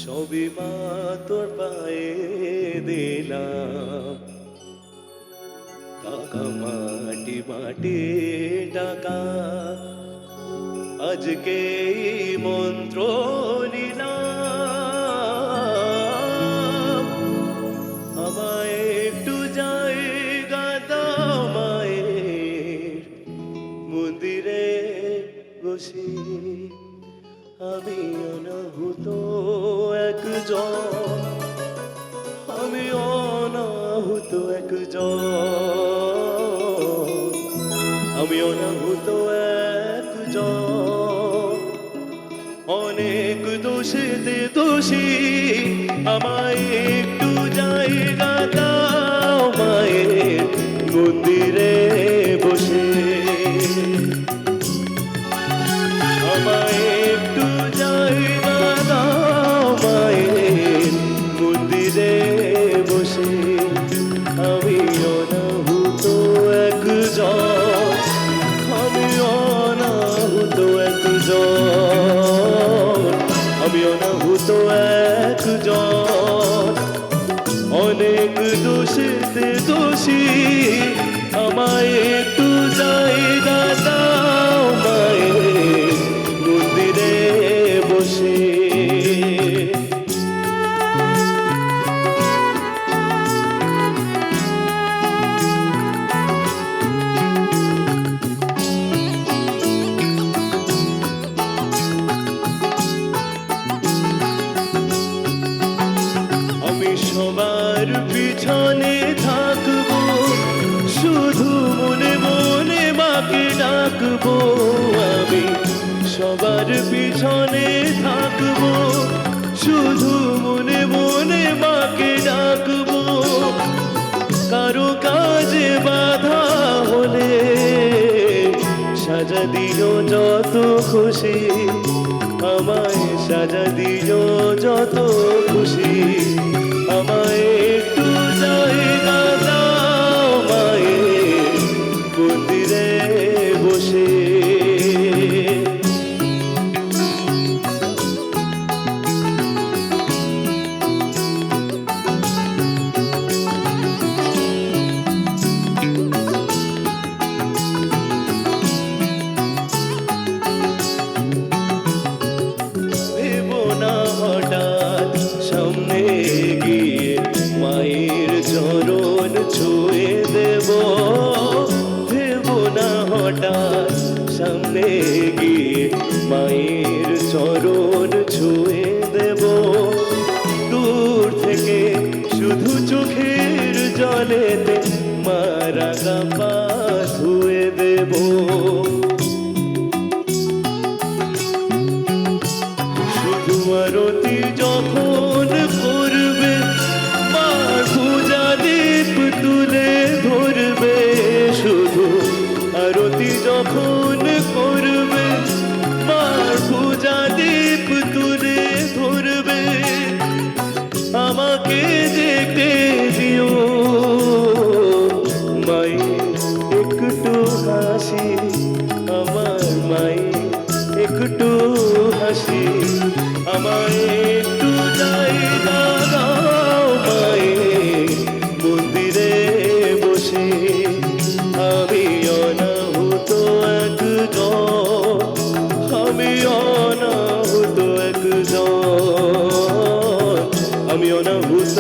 সবই মা তোর পায়ে দিলাম, টাকা মাটি মাটি টাকা আজকে এই মন্ত্র নিলাম। আমায় একটু জায়গা দাও মায়ের মন্দিরে বসে, আমি অনাহুত একজন, আমি অনাহুত একজন, আমি অনাহুত একজন, অনেক দোষেতে দোষী। আমায় একটু জায়গা দাও মায়ের মন্দিরে বসে, আমায় একটু জায়গা দাও মায়ের মন্দিরে বসে, আমি অনাহুত একজন, আমি অনাহুত একজন, আমি অনাহুত একজন, অনেক দোষেতে দোষী। আমায় একটু জায়গা দাও মায়ের মন্দিরে বসে। আমি সবার পিছনে থাকবো, শুধু মনে মনে মাকে ডাকবো। আমি সবার পিছনে থাকবো, শুধু মনে মনে মাকে ডাকবো। কারো কাজে বাধা হলে সাজা দিও যত খুশি, আমায় সাজা দিও যত খুশি। আমায় একটু জায়গা দাও মায়ের মন্দিরে বসে। ভেবো না হঠাৎ সামনে গিয়ে মায়ের চরণ ছুঁয়ে দেব, ভেবো না হঠাৎ সামনে গিয়ে মায়ের চরণ ছুঁয়ে দেব। দূর থেকে শুধু চোখের জলেতে মারা গা পা ধুয়ে দেব। শুধু আরতি যখন করবে মার পূজা দীপ তুলে ধরবে, শুধু আরতি যখন করবে মার পূজা দীপ তুলে ধরবে। আমাকে দেখতে দিও মায়ের একটু হাসি, আমার মায়ের একটু হাসি। আমায় একটু জায়গা দাও মায়ের মন্দিরে বসে, আমি অনাহুত একজন, আমি অনাহুত একজন, আমি অনাহুত